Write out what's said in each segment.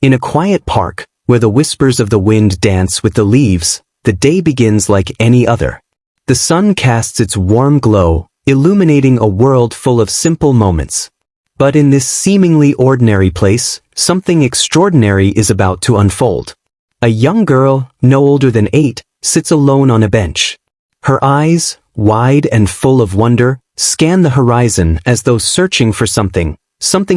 In a quiet park, where the whispers of the wind dance with the leaves, the day begins like any other. The sun casts its warm glow, illuminating a world full of simple moments. But in this seemingly ordinary place, something extraordinary is about to unfold. A young girl, no older than 8, sits alone on a bench. Her eyes, wide and full of wonder, scan the horizon as though searching for something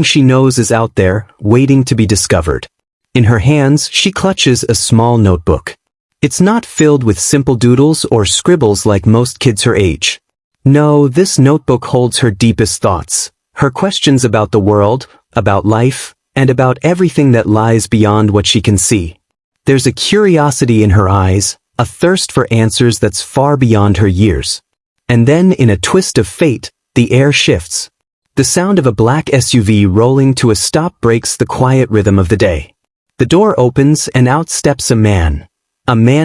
she knows is out there, waiting to be discovered. In her hands, she clutches a small notebook. It's not filled with simple doodles or scribbles like most kids her age. No, this notebook holds her deepest thoughts, her questions about the world, about life, and about everything that lies beyond what she can see. There's a curiosity in her eyes, a thirst for answers that's far beyond her years. And then, in a twist of fate, the air shifts. The sound of a black SUV rolling to a stop breaks the quiet rhythm of the day. The door opens and out steps a man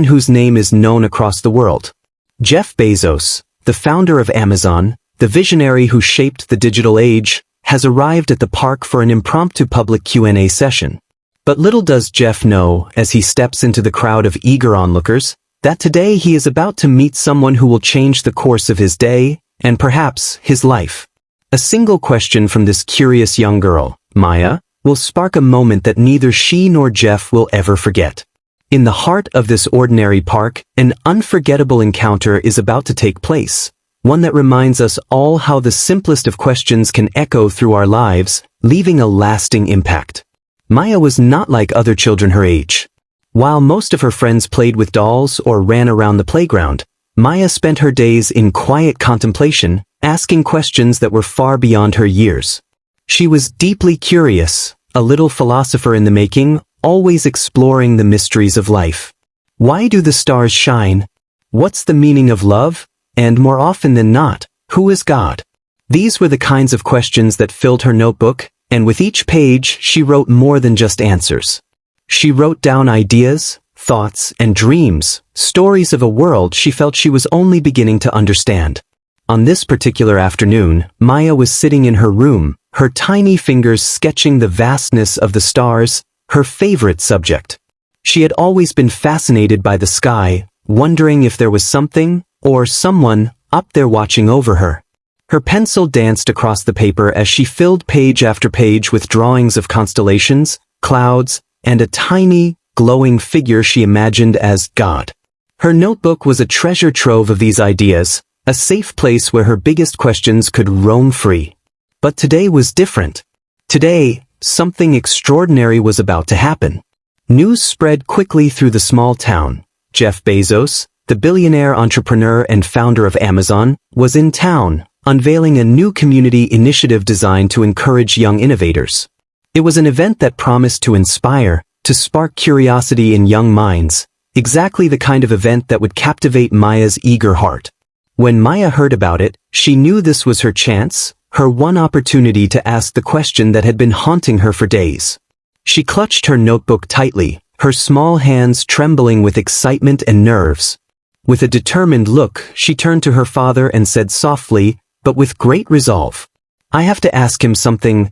whose name is known across the world. Jeff Bezos, the founder of Amazon, the visionary who shaped the digital age, has arrived at the park for an impromptu public Q&A session. But little does Jeff know, as he steps into the crowd of eager onlookers, that today he is about to meet someone who will change the course of his day, and perhaps his life. A single question from this curious young girl, Maya, will spark a moment that neither she nor Jeff will ever forget. In the heart of this ordinary park, an unforgettable encounter is about to take place, one that reminds us all how the simplest of questions can echo through our lives, leaving a lasting impact. Maya was not like other children her age. While most of her friends played with dolls or ran around the playground, Maya spent her days in quiet contemplation, asking questions that were far beyond her years. She was deeply curious, a little philosopher in the making, always exploring the mysteries of life. Why do the stars shine? What's the meaning of love? And more often than not, who is God? These were the kinds of questions that filled her notebook, and with each page she wrote more than just answers. She wrote down ideas, thoughts, and dreams, stories of a world she felt she was only beginning to understand. On this particular afternoon, Maya was sitting in her room, her tiny fingers sketching the vastness of the stars, her favorite subject. She had always been fascinated by the sky, wondering if there was something, or someone, up there watching over her. Her pencil danced across the paper as she filled page after page with drawings of constellations, clouds, and a tiny, glowing figure she imagined as God. Her notebook was a treasure trove of these ideas, a safe place where her biggest questions could roam free. But today was different. Today, something extraordinary was about to happen. News spread quickly through the small town. Jeff Bezos, the billionaire entrepreneur and founder of Amazon, was in town, unveiling a new community initiative designed to encourage young innovators. It was an event that promised to inspire, to spark curiosity in young minds, exactly the kind of event that would captivate Maya's eager heart. When Maya heard about it, she knew this was her chance, her one opportunity to ask the question that had been haunting her for days. She clutched her notebook tightly, her small hands trembling with excitement and nerves. With a determined look, she turned to her father and said softly, but with great resolve, "I have to ask him something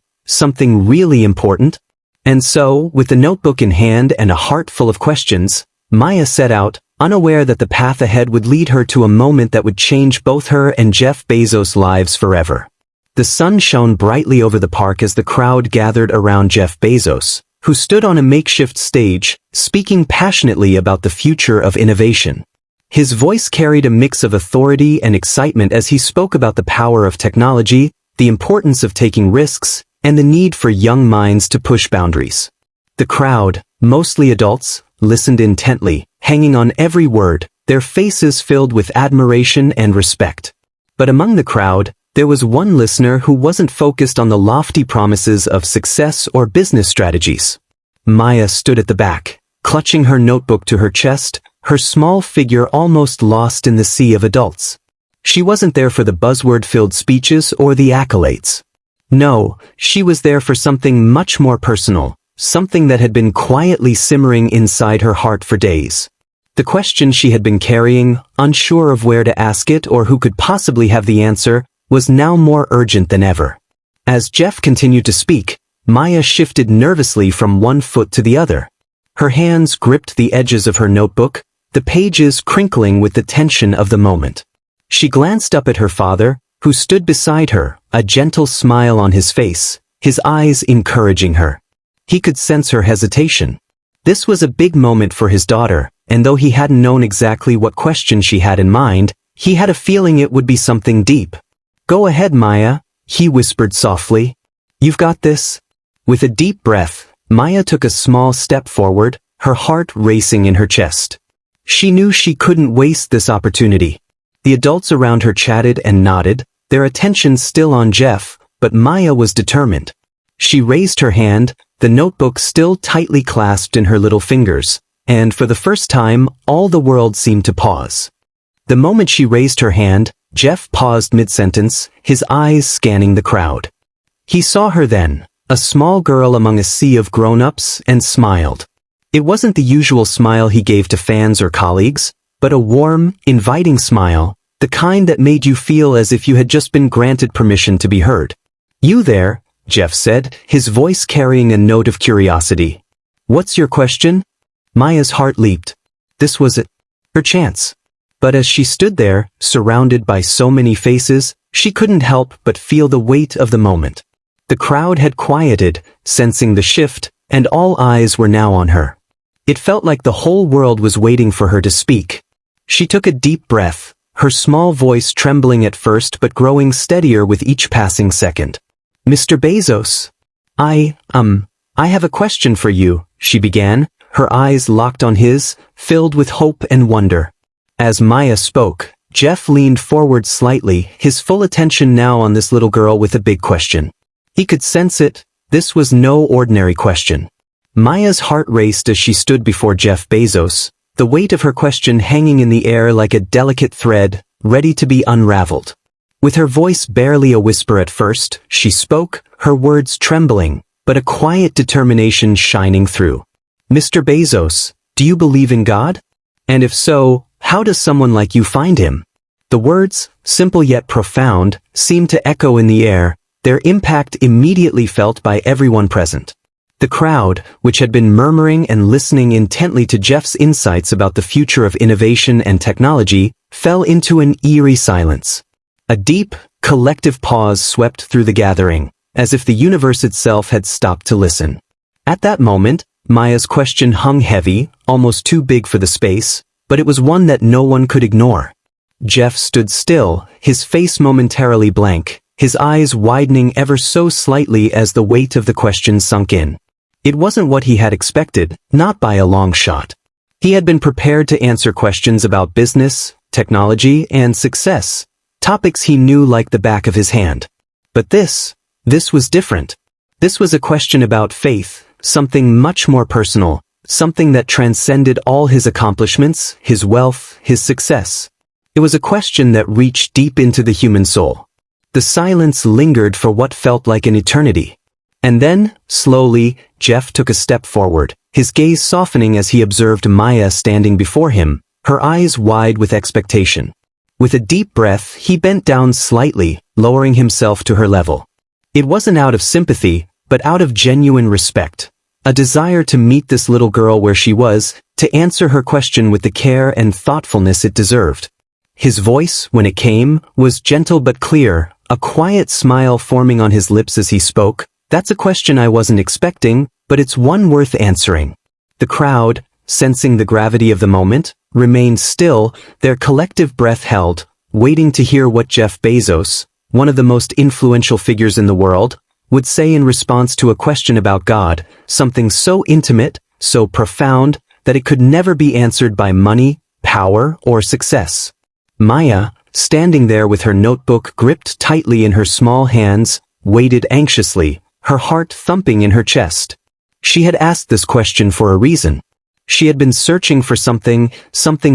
really important." And so, with the notebook in hand and a heart full of questions, Maya set out, unaware that the path ahead would lead her to a moment that would change both her and Jeff Bezos' lives forever. The sun shone brightly over the park as the crowd gathered around Jeff Bezos, who stood on a makeshift stage, speaking passionately about the future of innovation. His voice carried a mix of authority and excitement as he spoke about the power of technology, the importance of taking risks, and the need for young minds to push boundaries. The crowd, mostly adults, listened intently, hanging on every word, their faces filled with admiration and respect. But among the crowd, there was one listener who wasn't focused on the lofty promises of success or business strategies. Maya stood at the back, clutching her notebook to her chest, her small figure almost lost in the sea of adults. She wasn't there for the buzzword-filled speeches or the accolades. No, she was there for something much more personal, something that had been quietly simmering inside her heart for days. The question she had been carrying, unsure of where to ask it or who could possibly have the answer, was now more urgent than ever. As Jeff continued to speak, Maya shifted nervously from one foot to the other. Her hands gripped the edges of her notebook, the pages crinkling with the tension of the moment. She glanced up at her father, who stood beside her, a gentle smile on his face, his eyes encouraging her. He could sense her hesitation. This was a big moment for his daughter, and though he hadn't known exactly what question she had in mind, he had a feeling it would be something deep. "Go ahead, Maya," he whispered softly. "You've got this." With a deep breath, Maya took a small step forward, her heart racing in her chest. She knew she couldn't waste this opportunity. The adults around her chatted and nodded, their attention still on Jeff, but Maya was determined. She raised her hand, the notebook still tightly clasped in her little fingers, and for the first time, all the world seemed to pause. The moment she raised her hand, Jeff paused mid-sentence, his eyes scanning the crowd. He saw her then, a small girl among a sea of grown-ups, and smiled. It wasn't the usual smile he gave to fans or colleagues, but a warm, inviting smile, the kind that made you feel as if you had just been granted permission to be heard. "You there," Jeff said, his voice carrying a note of curiosity. "What's your question?" Maya's heart leaped. This was it. Her chance. But as she stood there, surrounded by so many faces, she couldn't help but feel the weight of the moment. The crowd had quieted, sensing the shift, and all eyes were now on her. It felt like the whole world was waiting for her to speak. She took a deep breath, her small voice trembling at first but growing steadier with each passing second. "Mr. Bezos, I have a question for you," she began, her eyes locked on his, filled with hope and wonder. As Maya spoke, Jeff leaned forward slightly, his full attention now on this little girl with a big question. He could sense it. This was no ordinary question. Maya's heart raced as she stood before Jeff Bezos, the weight of her question hanging in the air like a delicate thread, ready to be unraveled. With her voice barely a whisper at first, she spoke, her words trembling, but a quiet determination shining through. "Mr. Bezos, do you believe in God? And if so, how does someone like you find him?" The words, simple yet profound, seemed to echo in the air, their impact immediately felt by everyone present. The crowd, which had been murmuring and listening intently to Jeff's insights about the future of innovation and technology, fell into an eerie silence. A deep, collective pause swept through the gathering, as if the universe itself had stopped to listen. At that moment, Maya's question hung heavy, almost too big for the space, but it was one that no one could ignore. Jeff stood still, his face momentarily blank, his eyes widening ever so slightly as the weight of the question sunk in. It wasn't what he had expected, not by a long shot. He had been prepared to answer questions about business, technology, and success, topics he knew like the back of his hand. But this was different. This was a question about faith, something much more personal, something that transcended all his accomplishments, his wealth, his success. It was a question that reached deep into the human soul. The silence lingered for what felt like an eternity. And then, slowly, Jeff took a step forward, his gaze softening as he observed Maya standing before him, her eyes wide with expectation. With a deep breath, he bent down slightly, lowering himself to her level. It wasn't out of sympathy, but out of genuine respect. A desire to meet this little girl where she was, to answer her question with the care and thoughtfulness it deserved. His voice, when it came, was gentle but clear, a quiet smile forming on his lips as he spoke. "That's a question I wasn't expecting, but it's one worth answering." The crowd, sensing the gravity of the moment, remained still, their collective breath held, waiting to hear what Jeff Bezos, one of the most influential figures in the world, would say in response to a question about God, something so intimate, so profound, that it could never be answered by money, power, or success. Maya, standing there with her notebook gripped tightly in her small hands, waited anxiously, her heart thumping in her chest. She had asked this question for a reason. She had been searching for something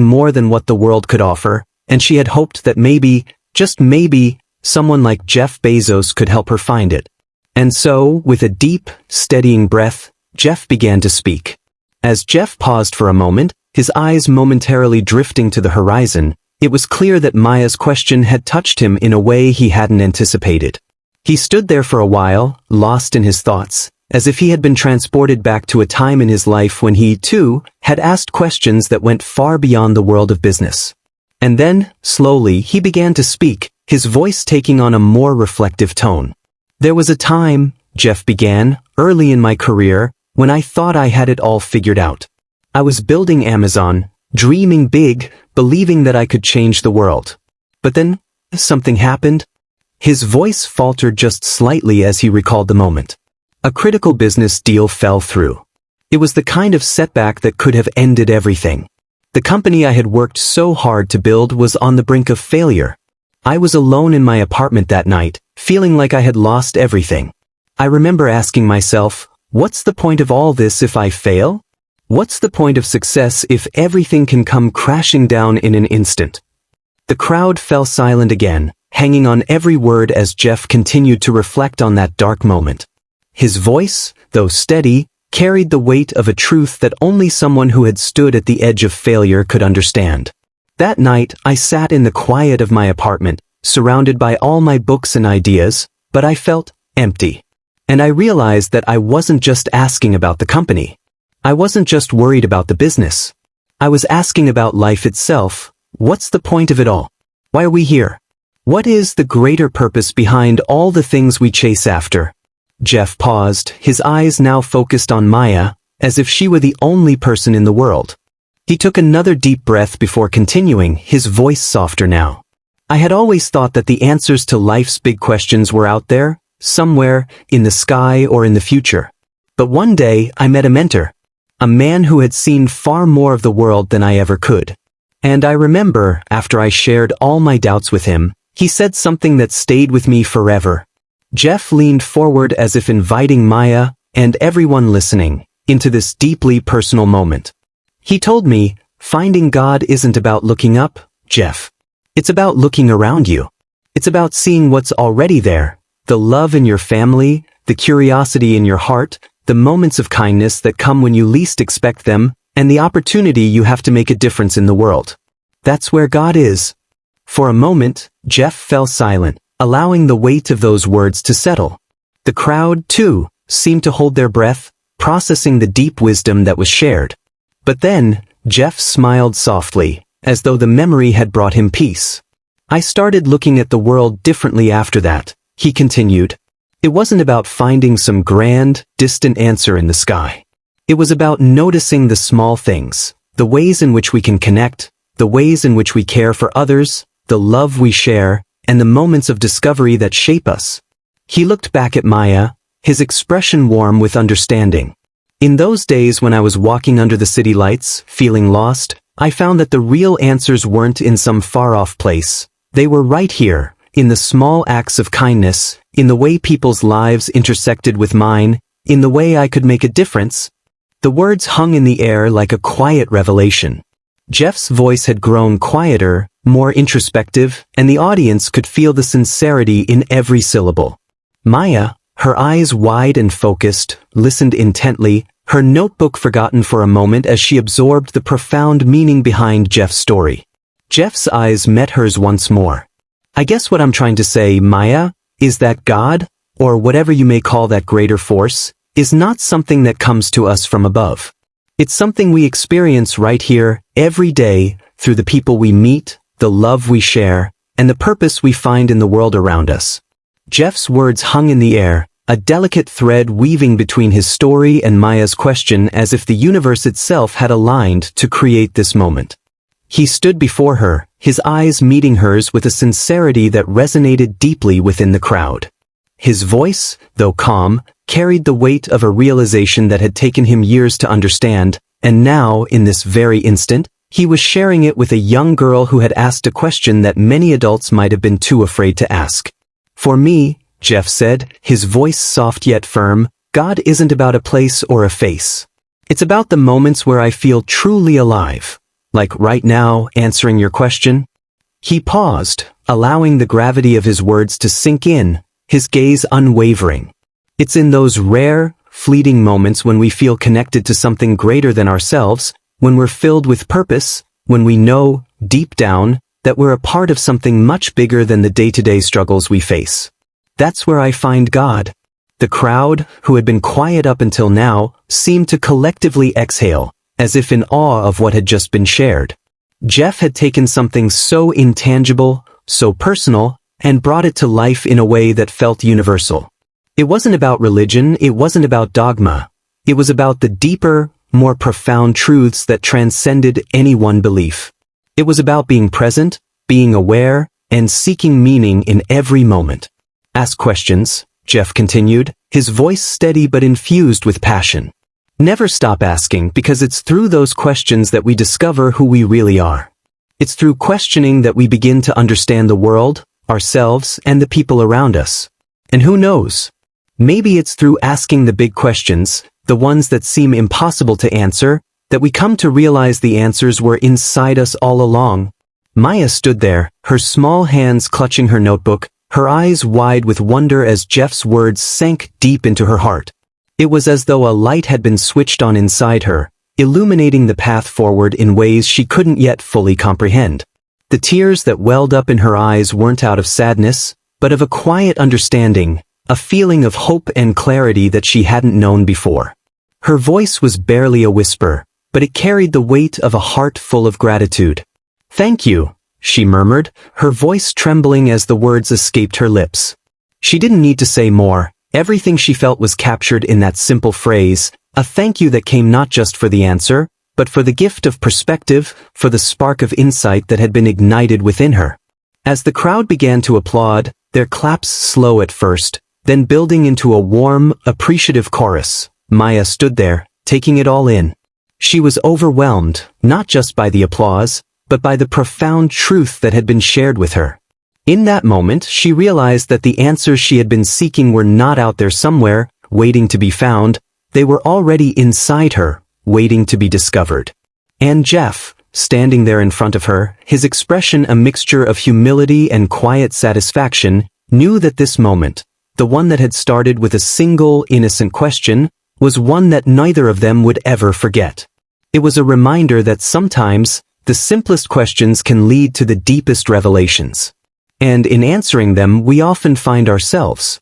more than what the world could offer, and she had hoped that maybe, just maybe, someone like Jeff Bezos could help her find it. And so, with a deep, steadying breath, Jeff began to speak. As Jeff paused for a moment, his eyes momentarily drifting to the horizon, it was clear that Maya's question had touched him in a way he hadn't anticipated. He stood there for a while, lost in his thoughts, as if he had been transported back to a time in his life when he, too, had asked questions that went far beyond the world of business. And then, slowly, he began to speak, his voice taking on a more reflective tone. "There was a time," Jeff began, "early in my career, when I thought I had it all figured out. I was building Amazon, dreaming big, believing that I could change the world. But then, something happened." His voice faltered just slightly as he recalled the moment. A critical business deal fell through. It was the kind of setback that could have ended everything. The company I had worked so hard to build was on the brink of failure. I was alone in my apartment that night, feeling like I had lost everything. I remember asking myself, what's the point of all this if I fail? What's the point of success if everything can come crashing down in an instant? The crowd fell silent again, hanging on every word as Jeff continued to reflect on that dark moment. His voice, though steady, carried the weight of a truth that only someone who had stood at the edge of failure could understand. That night, I sat in the quiet of my apartment, surrounded by all my books and ideas, but I felt empty. And I realized that I wasn't just asking about the company. I wasn't just worried about the business. I was asking about life itself. What's the point of it all? Why are we here? What is the greater purpose behind all the things we chase after? Jeff paused, his eyes now focused on Maya, as if she were the only person in the world. He took another deep breath before continuing, his voice softer now. "I had always thought that the answers to life's big questions were out there, somewhere, in the sky or in the future. But one day, I met a mentor, a man who had seen far more of the world than I ever could. And I remember, after I shared all my doubts with him, he said something that stayed with me forever." Jeff leaned forward as if inviting Maya, and everyone listening, into this deeply personal moment. He told me, "Finding God isn't about looking up, Jeff. It's about looking around you. It's about seeing what's already there, the love in your family, the curiosity in your heart, the moments of kindness that come when you least expect them, and the opportunity you have to make a difference in the world. That's where God is." For a moment, Jeff fell silent, allowing the weight of those words to settle. The crowd, too, seemed to hold their breath, processing the deep wisdom that was shared. But then, Jeff smiled softly, as though the memory had brought him peace. "I started looking at the world differently after that," he continued. "It wasn't about finding some grand, distant answer in the sky. It was about noticing the small things, the ways in which we can connect, the ways in which we care for others, the love we share, and the moments of discovery that shape us." He looked back at Maya, his expression warm with understanding. "In those days when I was walking under the city lights, feeling lost, I found that the real answers weren't in some far-off place. They were right here, in the small acts of kindness, in the way people's lives intersected with mine, in the way I could make a difference." The words hung in the air like a quiet revelation. Jeff's voice had grown quieter, more introspective, and the audience could feel the sincerity in every syllable. Maya, her eyes wide and focused, listened intently, her notebook forgotten for a moment as she absorbed the profound meaning behind Jeff's story. Jeff's eyes met hers once more. "I guess what I'm trying to say, Maya, is that God, or whatever you may call that greater force, is not something that comes to us from above. It's something we experience right here, every day, through the people we meet, the love we share, and the purpose we find in the world around us." Jeff's words hung in the air, a delicate thread weaving between his story and Maya's question, as if the universe itself had aligned to create this moment. He stood before her, his eyes meeting hers with a sincerity that resonated deeply within the crowd. His voice, though calm, carried the weight of a realization that had taken him years to understand, and now, in this very instant, he was sharing it with a young girl who had asked a question that many adults might have been too afraid to ask. "For me," Jeff said, his voice soft yet firm, "God isn't about a place or a face. It's about the moments where I feel truly alive. Like right now, answering your question." He paused, allowing the gravity of his words to sink in, his gaze unwavering. "It's in those rare, fleeting moments when we feel connected to something greater than ourselves, when we're filled with purpose, when we know, deep down, that we're a part of something much bigger than the day-to-day struggles we face. That's where I find God." The crowd, who had been quiet up until now, seemed to collectively exhale, as if in awe of what had just been shared. Jeff had taken something so intangible, so personal, and brought it to life in a way that felt universal. It wasn't about religion, it wasn't about dogma. It was about the deeper, more profound truths that transcended any one belief. It was about being present, being aware, and seeking meaning in every moment. Ask questions, Jeff continued, his voice steady but infused with passion. Never stop asking, because it's through those questions that we discover who we really are. It's through questioning that we begin to understand the world, ourselves, and the people around us. And who knows? Maybe it's through asking the big questions, the ones that seem impossible to answer, that we come to realize the answers were inside us all along. Maya stood there, her small hands clutching her notebook, her eyes wide with wonder as Jeff's words sank deep into her heart. It was as though a light had been switched on inside her, illuminating the path forward in ways she couldn't yet fully comprehend. The tears that welled up in her eyes weren't out of sadness, but of a quiet understanding, a feeling of hope and clarity that she hadn't known before. Her voice was barely a whisper, but it carried the weight of a heart full of gratitude. "Thank you," she murmured, her voice trembling as the words escaped her lips. She didn't need to say more. Everything she felt was captured in that simple phrase, a thank you that came not just for the answer, but for the gift of perspective, for the spark of insight that had been ignited within her. As the crowd began to applaud, their claps slow at first, then building into a warm, appreciative chorus, Maya stood there, taking it all in. She was overwhelmed, not just by the applause, but by the profound truth that had been shared with her. In that moment, she realized that the answers she had been seeking were not out there somewhere, waiting to be found. They were already inside her, waiting to be discovered. And Jeff, standing there in front of her, his expression a mixture of humility and quiet satisfaction, knew that this moment, the one that had started with a single, innocent question, was one that neither of them would ever forget. It was a reminder that sometimes, the simplest questions can lead to the deepest revelations. And in answering them, we often find ourselves.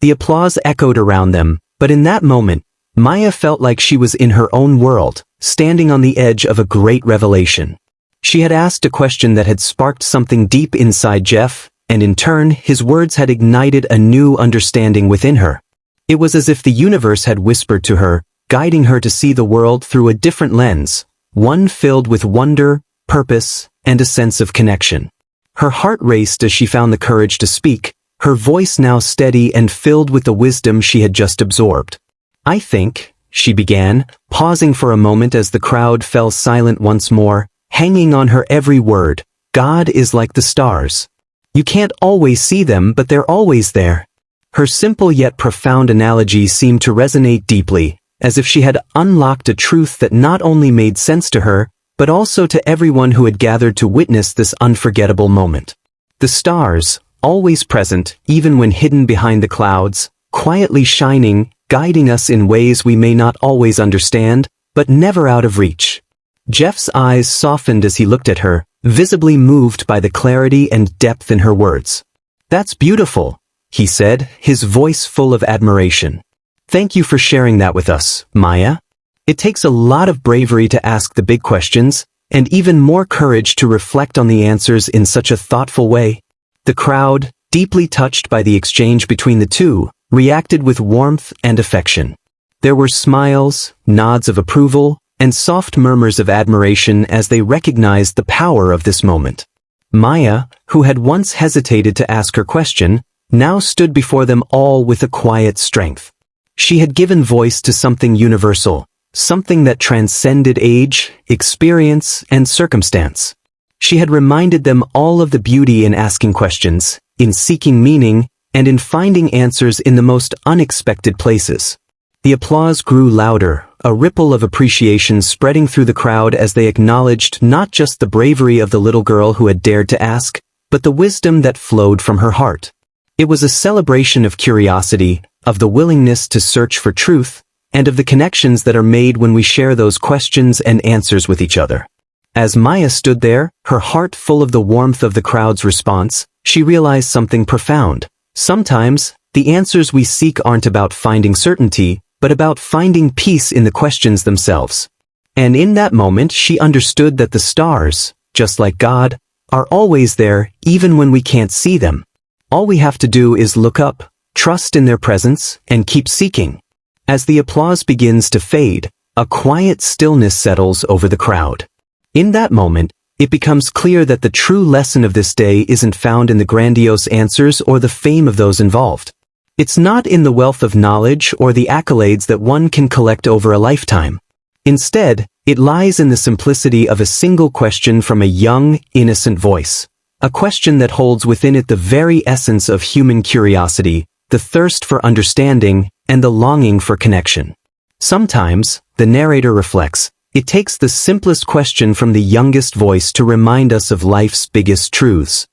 The applause echoed around them, but in that moment, Maya felt like she was in her own world, standing on the edge of a great revelation. She had asked a question that had sparked something deep inside Jeff, and in turn, his words had ignited a new understanding within her. It was as if the universe had whispered to her, guiding her to see the world through a different lens, one filled with wonder, purpose, and a sense of connection. Her heart raced as she found the courage to speak, her voice now steady and filled with the wisdom she had just absorbed. "I think," she began, pausing for a moment as the crowd fell silent once more, hanging on her every word, "God is like the stars. You can't always see them, but they're always there." Her simple yet profound analogy seemed to resonate deeply, as if she had unlocked a truth that not only made sense to her, but also to everyone who had gathered to witness this unforgettable moment. The stars, always present, even when hidden behind the clouds, quietly shining, guiding us in ways we may not always understand, but never out of reach. Jeff's eyes softened as he looked at her, visibly moved by the clarity and depth in her words. "That's beautiful," he said, his voice full of admiration. "Thank you for sharing that with us, Maya. It takes a lot of bravery to ask the big questions, and even more courage to reflect on the answers in such a thoughtful way." The crowd, deeply touched by the exchange between the two, reacted with warmth and affection. There were smiles, nods of approval, and soft murmurs of admiration as they recognized the power of this moment. Maya, who had once hesitated to ask her question, now stood before them all with a quiet strength. She had given voice to something universal, something that transcended age, experience, and circumstance. She had reminded them all of the beauty in asking questions, in seeking meaning, and in finding answers in the most unexpected places. The applause grew louder, a ripple of appreciation spreading through the crowd as they acknowledged not just the bravery of the little girl who had dared to ask, but the wisdom that flowed from her heart. It was a celebration of curiosity, of the willingness to search for truth, and of the connections that are made when we share those questions and answers with each other. As Maya stood there, her heart full of the warmth of the crowd's response, she realized something profound. Sometimes, The answers we seek aren't about finding certainty, but about finding peace in the questions themselves. And in that moment she understood that the stars, just like God, are always there even when we can't see them. All we have to do is look up, trust in their presence, and keep seeking. As the applause begins to fade, a quiet stillness settles over the crowd. In that moment, it becomes clear that the true lesson of this day isn't found in the grandiose answers or the fame of those involved. It's not in the wealth of knowledge or the accolades that one can collect over a lifetime. Instead, it lies in the simplicity of a single question from a young, innocent voice. A question that holds within it the very essence of human curiosity, the thirst for understanding, and the longing for connection. Sometimes, the narrator reflects, it takes the simplest question from the youngest voice to remind us of life's biggest truths.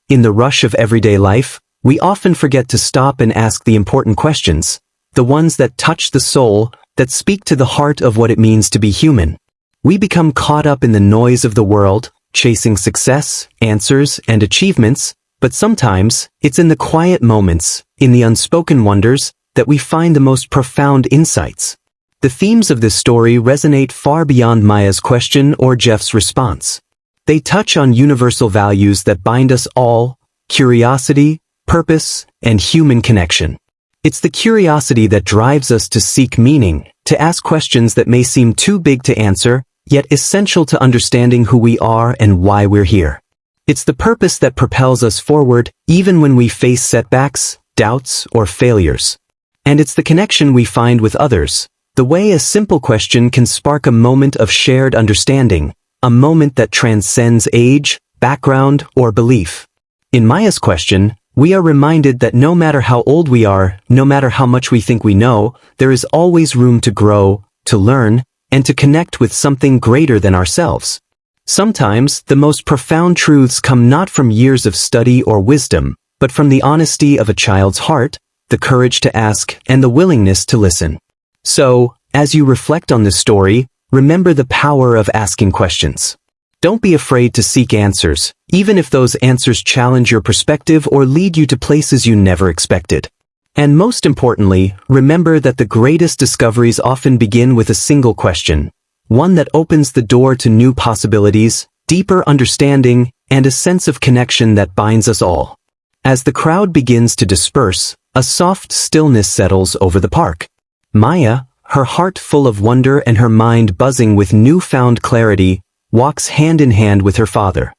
In the rush of everyday life, we often forget to stop and ask the important questions, the ones that touch the soul, that speak to the heart of what it means to be human. We become caught up in the noise of the world, chasing success, answers, and achievements, but sometimes, it's in the quiet moments, in the unspoken wonders, that we find the most profound insights. The themes of this story resonate far beyond Maya's question or Jeff's response. They touch on universal values that bind us all: curiosity, purpose, and human connection. It's the curiosity that drives us to seek meaning, to ask questions that may seem too big to answer, yet essential to understanding who we are and why we're here. It's the purpose that propels us forward, even when we face setbacks, doubts, or failures. And it's the connection we find with others, the way a simple question can spark a moment of shared understanding, a moment that transcends age, background, or belief. In Maya's question, we are reminded that no matter how old we are, no matter how much we think we know, there is always room to grow, to learn, and to connect with something greater than ourselves. Sometimes, the most profound truths come not from years of study or wisdom, but from the honesty of a child's heart, the courage to ask, and the willingness to listen. So, as you reflect on this story, remember the power of asking questions. Don't be afraid to seek answers, even if those answers challenge your perspective or lead you to places you never expected. And most importantly, remember that the greatest discoveries often begin with a single question, one that opens the door to new possibilities, deeper understanding, and a sense of connection that binds us all. As the crowd begins to disperse, a soft stillness settles over the park. Maya, her heart full of wonder and her mind buzzing with newfound clarity, walks hand in hand with her father.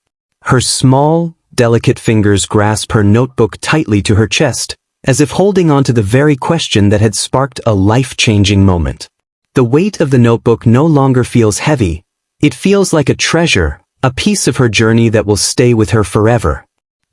Her small, delicate fingers grasp her notebook tightly to her chest, as if holding on to the very question that had sparked a life-changing moment. The weight of the notebook no longer feels heavy. It feels like a treasure, a piece of her journey that will stay with her forever.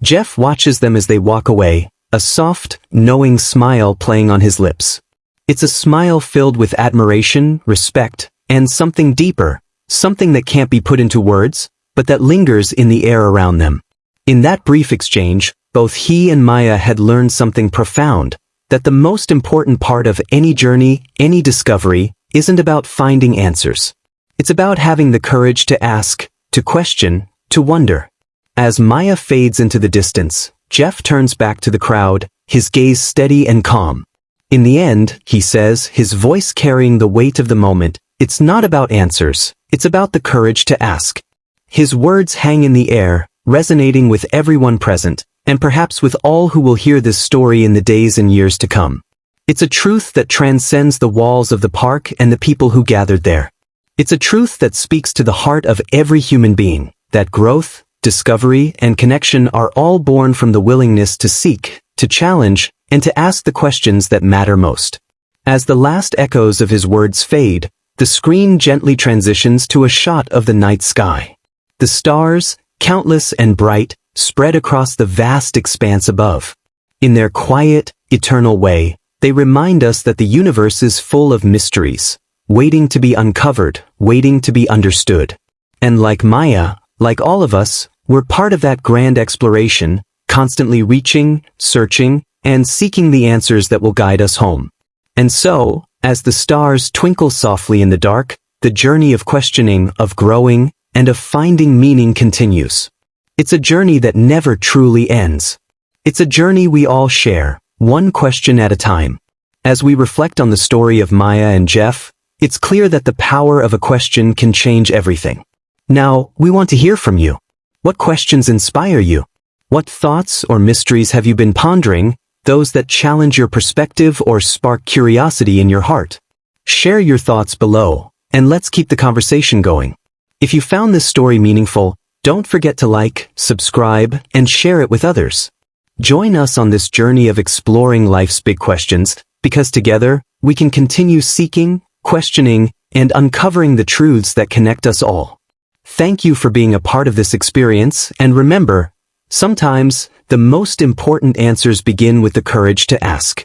Jeff watches them as they walk away, a soft, knowing smile playing on his lips. It's a smile filled with admiration, respect, and something deeper, something that can't be put into words, but that lingers in the air around them. In that brief exchange, both he and Maya had learned something profound, that the most important part of any journey, any discovery, isn't about finding answers. It's about having the courage to ask, to question, to wonder. As Maya fades into the distance, Jeff turns back to the crowd, his gaze steady and calm. In the end, he says, his voice carrying the weight of the moment, it's not about answers, it's about the courage to ask. His words hang in the air, resonating with everyone present, and perhaps with all who will hear this story in the days and years to come. It's a truth that transcends the walls of the park and the people who gathered there. It's a truth that speaks to the heart of every human being, that growth, discovery, and connection are all born from the willingness to seek, to challenge, and to ask the questions that matter most. As the last echoes of his words fade, the screen gently transitions to a shot of the night sky. The stars, countless and bright, spread across the vast expanse above. In their quiet, eternal way, they remind us that the universe is full of mysteries, waiting to be uncovered, waiting to be understood. And like Maya, like all of us, we're part of that grand exploration, constantly reaching, searching, and seeking the answers that will guide us home. And so, as the stars twinkle softly in the dark, the journey of questioning, of growing, and of finding meaning continues. It's a journey that never truly ends. It's a journey we all share, one question at a time. As we reflect on the story of Maya and Jeff, it's clear that the power of a question can change everything. Now, we want to hear from you. What questions inspire you? What thoughts or mysteries have you been pondering, those that challenge your perspective or spark curiosity in your heart? Share your thoughts below, and let's keep the conversation going. If you found this story meaningful, don't forget to like, subscribe, and share it with others. Join us on this journey of exploring life's big questions, because together, we can continue seeking, questioning, and uncovering the truths that connect us all. Thank you for being a part of this experience, and remember, sometimes, the most important answers begin with the courage to ask.